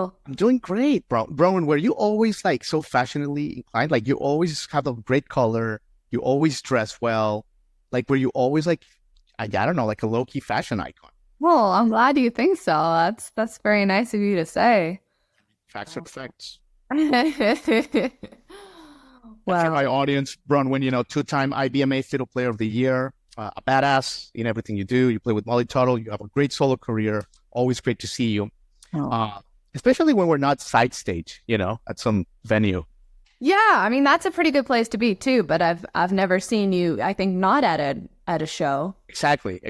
you? I'm doing great, bro. Bronwyn, were you always like so fashionably inclined? Like you always have a great color. You always dress well. Like were you always like, I don't know, like a low-key fashion icon? Well, I'm glad you think so. That's very nice of you to say. Facts are facts. And for Well, my audience, Bronwyn, two-time IBMA Fiddle Player of the Year, a badass in everything you do. You play with Molly Tuttle. You have a great solo career. Always great to see you. oh. Especially when we're not side stage, at some venue. Yeah, I mean that's a pretty good place to be too. But I've never seen you. I think not at a show. Exactly.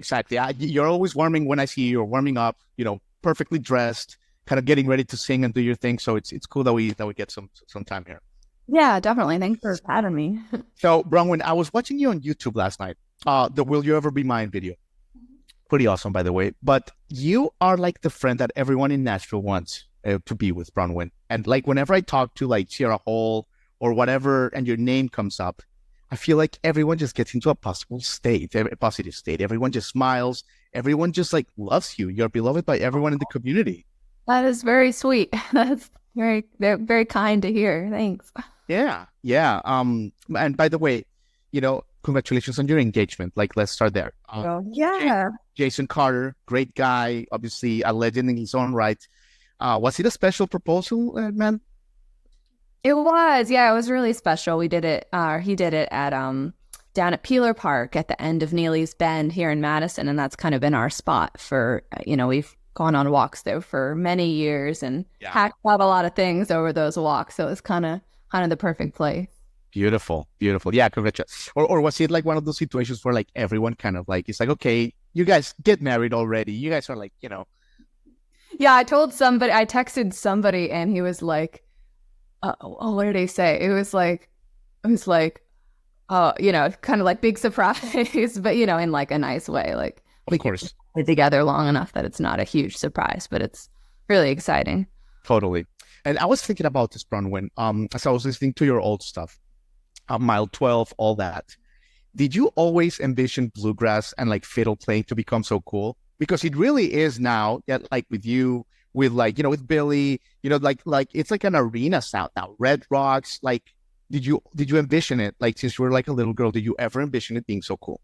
You're always warming when I see you. You're warming up, perfectly dressed, kind of getting ready to sing and do your thing. So it's cool that we get some time here. Yeah, definitely. Thanks for having me. So, Bronwyn, I was watching you on YouTube last night. The Will You Ever Be Mine video. Pretty awesome, by the way. But you are like the friend that everyone in Nashville wants to be with, Bronwyn. And like whenever I talk to like Sierra Hall or whatever, and your name comes up, I feel like everyone just gets into a positive state. Everyone just smiles. Everyone just like loves you. You're beloved by everyone in the community. That is very sweet. That's very, very, very kind to hear. Thanks. Yeah. And by the way, congratulations on your engagement. Like, let's start there. Yeah. Jason Carter, great guy, obviously a legend in his own right. Was it a special proposal, man? It was. Yeah, it was really special. We did it. He did it at down at Peeler Park at the end of Neely's Bend here in Madison, and that's kind of been our spot for. We've gone on walks there for many years and hacked out a lot of things over those walks. So it's kind of the perfect place. Beautiful. Yeah, congratulations. Or was it like one of those situations where like everyone kind of like, it's like, okay, you guys get married already. You guys are like, Yeah, I texted somebody and he was like, what did he say? It was like, kind of like big surprise, but, in like a nice way. Like, of course. We're together long enough that it's not a huge surprise, but it's really exciting. Totally. And I was thinking about this, Bronwyn, as I was listening to your old stuff, Mile 12, all that. Did you always envision bluegrass and like fiddle playing to become so cool? Because it really is now, like with you, with like, with Billy, like it's like an arena sound now. Red Rocks, like, did you envision it? Like, since you were like a little girl, did you ever envision it being so cool?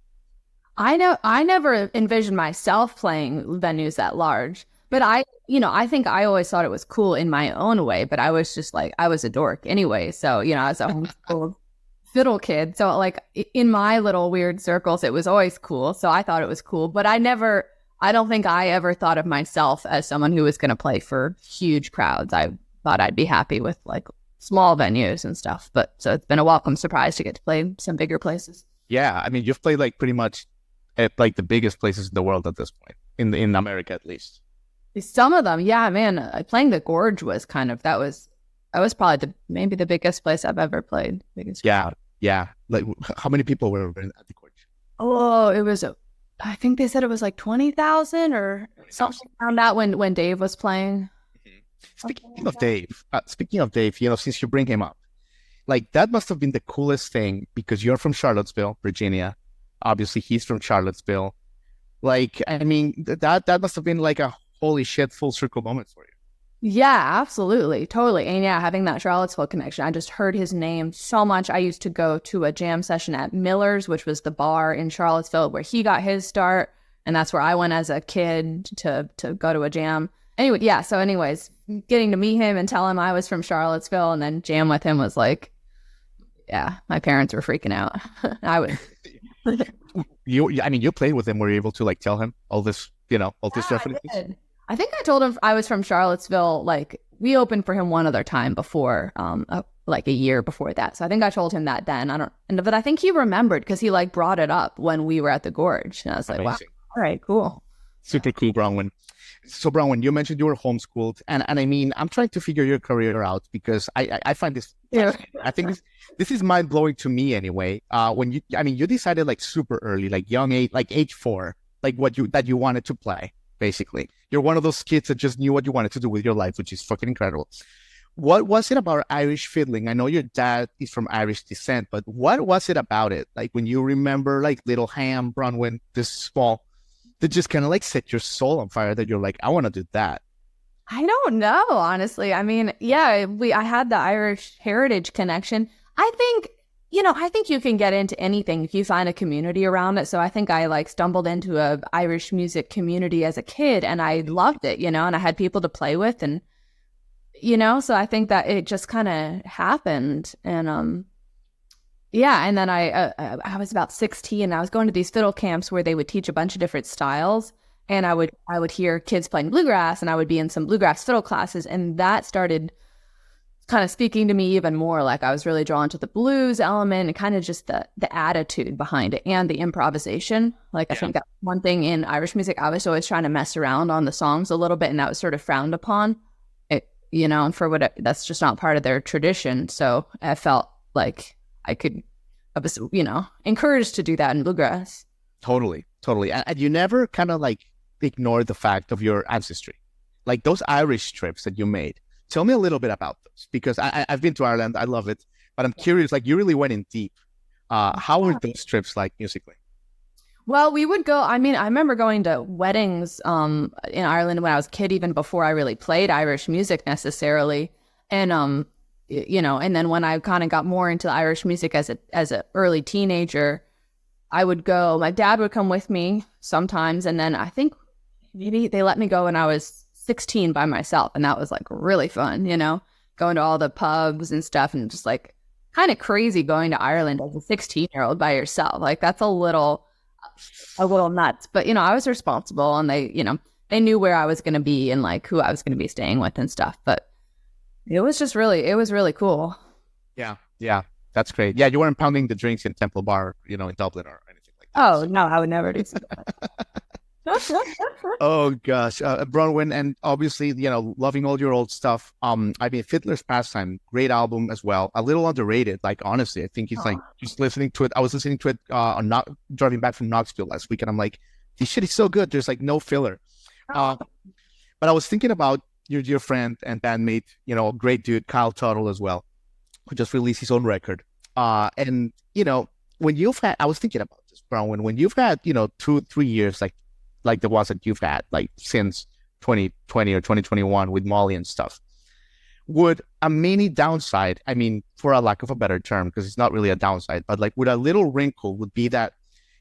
I never envisioned myself playing venues that large, but I think I always thought it was cool in my own way, but I was just like, I was a dork anyway. So, I was a homeschooled fiddle kid. So like in my little weird circles, it was always cool. So I thought it was cool, but I don't think I ever thought of myself as someone who was going to play for huge crowds. I thought I'd be happy with like small venues and stuff. But so it's been a welcome surprise to get to play some bigger places. Yeah. I mean, you've played like pretty much at like the biggest places in the world at this point, in America at least. Some of them, yeah, man. Playing the Gorge was that was probably maybe the biggest place I've ever played. Yeah. Like, how many people were at the Gorge? Oh, it was I think they said it was like 20,000 or something around that when Dave was playing. Speaking of Dave, since you bring him up, like that must have been the coolest thing because you're from Charlottesville, Virginia. Obviously, he's from Charlottesville. Like, I mean, that must have been like a holy shit full circle moment for you. Yeah, absolutely. Totally. And yeah, having that Charlottesville connection, I just heard his name so much. I used to go to a jam session at Miller's, which was the bar in Charlottesville where he got his start. And that's where I went as a kid to go to a jam. Anyway, yeah. So anyways, getting to meet him and tell him I was from Charlottesville and then jam with him was like, yeah, my parents were freaking out. I was. You played with him. Were you able to like tell him all this, all this stuff? I think I told him I was from Charlottesville. Like we opened for him one other time before, like a year before that. So I think I told him that then. But I think he remembered because he like brought it up when we were at the Gorge, and I was like, amazing. Wow, all right, cool. Super cool, Bronwyn. So Bronwyn, you mentioned you were homeschooled, and I mean, I'm trying to figure your career out because I find this. Yeah. I think this is mind blowing to me anyway. When you decided like super early, like young age, like age 4, like that you wanted to play. Basically, you're one of those kids that just knew what you wanted to do with your life, which is fucking incredible. What was it about Irish fiddling? I know your dad is from Irish descent, but what was it about it? Like when you remember like Little Ham, Bronwyn, this small, that just kind of like set your soul on fire that you're like, I want to do that. I don't know, honestly. I mean, yeah, I had the Irish heritage connection. I think, I think you can get into anything if you find a community around it. So I think I like stumbled into a Irish music community as a kid and I loved it, and I had people to play with and, so I think that it just kind of happened. And, yeah. And then I was about 16 and I was going to these fiddle camps where they would teach a bunch of different styles. And I would hear kids playing bluegrass and I would be in some bluegrass fiddle classes. And that started kind of speaking to me even more. Like I was really drawn to the blues element and kind of just the attitude behind it and the improvisation. Like I think that one thing in Irish music, I was always trying to mess around on the songs a little bit and that was sort of frowned upon, and that's just not part of their tradition. So I felt like I was, encouraged to do that in bluegrass. Totally. And you never kind of like ignore the fact of your ancestry, like those Irish trips that you made. Tell me a little bit about those because I've been to Ireland. I love it, but I'm curious, like you really went in deep. How were those trips like musically? Well, we would go, I mean, I remember going to weddings in Ireland when I was a kid, even before I really played Irish music necessarily. And, and then when I kind of got more into Irish music as an early teenager, I would go, my dad would come with me sometimes. And then I think maybe they let me go when I was 16 by myself. And that was like really fun, going to all the pubs and stuff and just like kind of crazy going to Ireland as a 16-year-old by yourself. Like that's a little nuts, but I was responsible and they knew where I was going to be and like who I was going to be staying with and stuff. But it was really cool. Yeah. That's great. Yeah, you weren't pounding the drinks in Temple Bar, in Dublin or anything like that. Oh, no, I would never do that. Oh, gosh. Bronwyn, and obviously, loving all your old stuff. I mean, Fiddler's Pastime, great album as well. A little underrated, like, honestly. I think it's like, just listening to it. I was listening to it driving back from Knoxville last week, and I'm like, this shit is so good. There's like no filler. But I was thinking about your dear friend and bandmate, great dude, Kyle Tuttle as well, who just released his own record. And, when you've had, I was thinking about this, Bronwyn, when you've had, 2-3 years, like the ones that you've had, like since 2020 or 2021 with Molly and stuff, would a mini downside, I mean, for a lack of a better term, because it's not really a downside, but like would a little wrinkle would be that,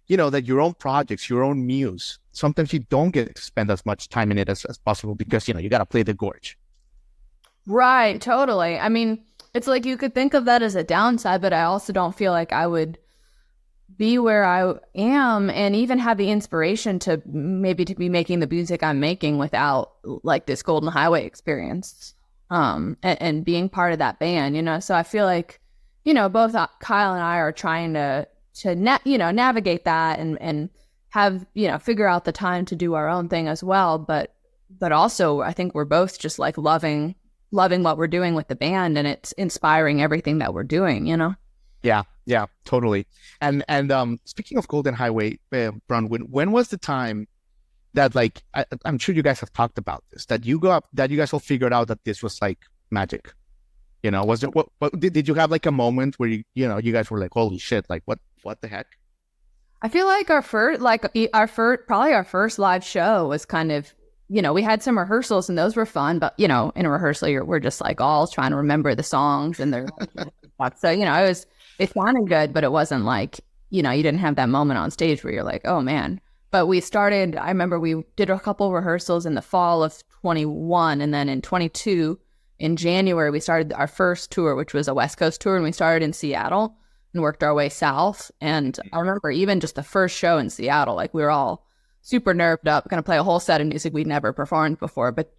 that your own projects, your own muse, sometimes you don't get to spend as much time in it as possible because, you got to play the Gorge. Right. Totally. I mean, it's like you could think of that as a downside, but I also don't feel like I would be where I am and even have the inspiration to be making the music I'm making without like this Golden Highway experience, and being part of that band, So I feel like, both Kyle and I are trying to navigate that and have, figure out the time to do our own thing as well. But also I think we're both just like loving what we're doing with the band and it's inspiring everything that we're doing, Yeah, totally. And speaking of Golden Highway, Bronwyn, when was the time that like I'm sure you guys have talked about this, that you guys all figured out that this was like magic? Was it what did you have like a moment where you guys were like, holy shit, like what the heck? I feel like our first live show was kind of, we had some rehearsals and those were fun, but in a rehearsal we're just like all trying to remember the songs and their so it sounded good, but it wasn't like, you didn't have that moment on stage where you're like, oh man. But I remember we did a couple rehearsals in the fall of 21 and then in 22 in January we started our first tour, which was a West Coast tour, and we started in Seattle and worked our way south. And I remember even just the first show in Seattle, like we were all super nerved up, going to play a whole set of music we'd never performed before. But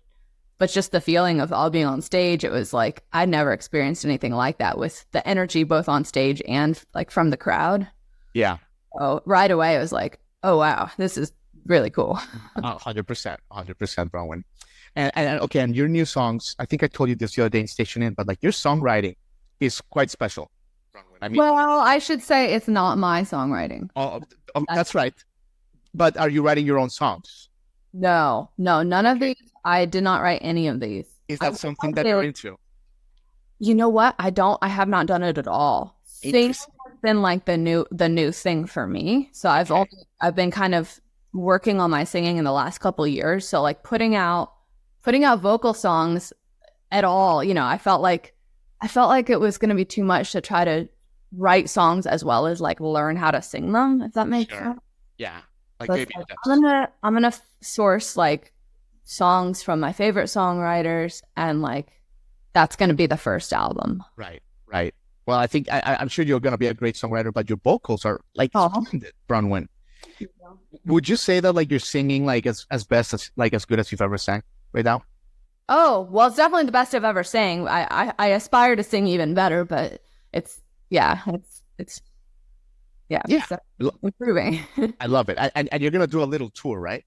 just the feeling of all being on stage, it was like, I'd never experienced anything like that with the energy both on stage and like from the crowd. Yeah. Oh, right away, it was like, oh, wow, this is really cool. 100%, Bronwyn. And okay, and your new songs, I think I told you this the other day in Station In, but like your songwriting is quite special, Bronwyn. I mean, well, I should say it's not my songwriting. That's right. But are you writing your own songs? No, none of these. I did not write any of these. Is that something that you're into? You know what? I have not done it at all. Singing has been like the new thing for me. So I've been kind of working on my singing in the last couple of years. So like putting out putting out vocal songs at all. I felt like it was going to be too much to try to write songs as well as like learn how to sing them, if that makes sense. Yeah. Like So baby like, steps. I'm gonna source like songs from my favorite songwriters, and like that's gonna be the first album. Right. Right. Well, I think I'm sure you're gonna be a great songwriter, but your vocals are like Oh. splendid, Bronwyn. Would you say that like you're singing like as best as like as good as you've ever sang right now? Oh, well, it's definitely the best I've ever sang. I aspire to sing even better, but it's yeah, it's yeah, Yeah. so improving. I love it. And you're gonna do a little tour, right?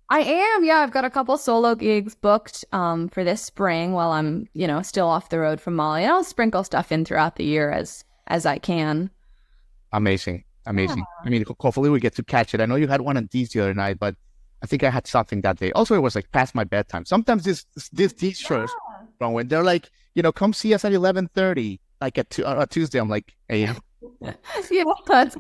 I am, yeah. I've got a couple solo gigs booked for this spring while I'm, still off the road from Molly. And I'll sprinkle stuff in throughout the year as I can. Amazing. Amazing. I mean, hopefully we get to catch it. I know you had one on these the other night, but I think I had something that day. Also, it was like past my bedtime. Sometimes these shows, when they're like, come see us at 11:30, like on a Tuesday. I'm like, hey, Yeah, but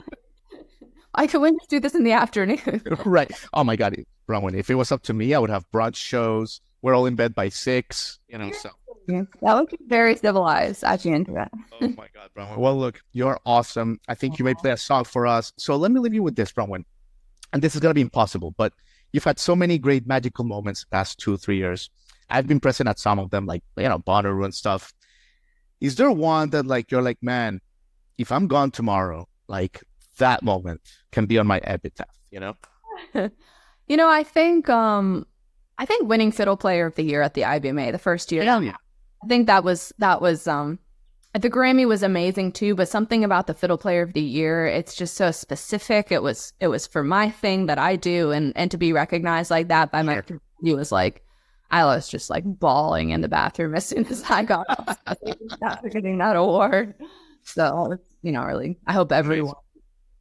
I could win to do this in the afternoon. right. Oh my God, Bronwyn, if it was up to me, I would have brunch shows. We're all in bed by 6, so. Yeah, that would be very civilized. I'd be into that. Oh my God, Bronwyn. Well, look, you're awesome. I think you may play a song for us. So let me leave you with this, Bronwyn. And this is going to be impossible, but you've had so many great magical moments the past 2-3 years. I've been present at some of them, like, Bonnaroo and stuff. Is there one that like, you're like, man, if I'm gone tomorrow, like that moment can be on my epitaph, I think winning Fiddle Player of the Year at the IBMA the first year. Hell yeah. I think that was the Grammy was amazing too, but something about the Fiddle Player of the Year, it's just so specific. It was for my thing that I do, and to be recognized like that by my community was like, I was just like bawling in the bathroom as soon as I got up after getting that award. So really, I hope everyone,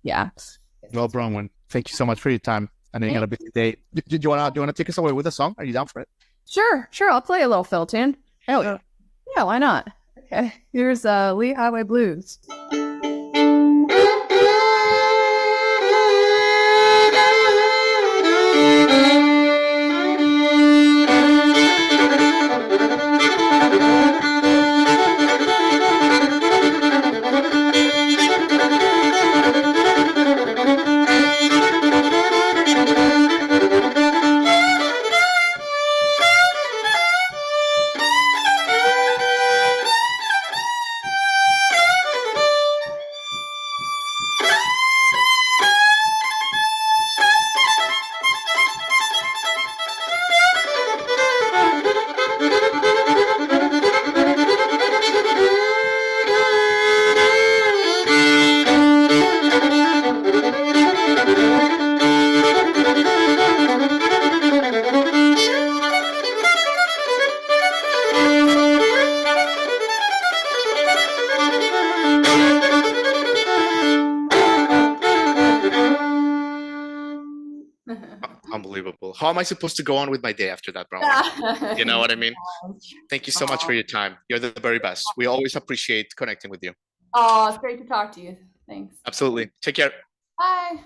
yeah. Well, Bronwyn, thank you so much for your time. I know you got a busy day. Do you wanna take us away with a song? Are you down for it? Sure. I'll play a little fill tune. Hell yeah. Yeah, why not? Okay, here's Lee Highway Blues. Unbelievable. How am I supposed to go on with my day after that, Bronwyn? You know what I mean? Thank you so much for your time. You're the very best. We always appreciate connecting with you. Oh, it's great to talk to you. Thanks. Absolutely. Take care. Bye.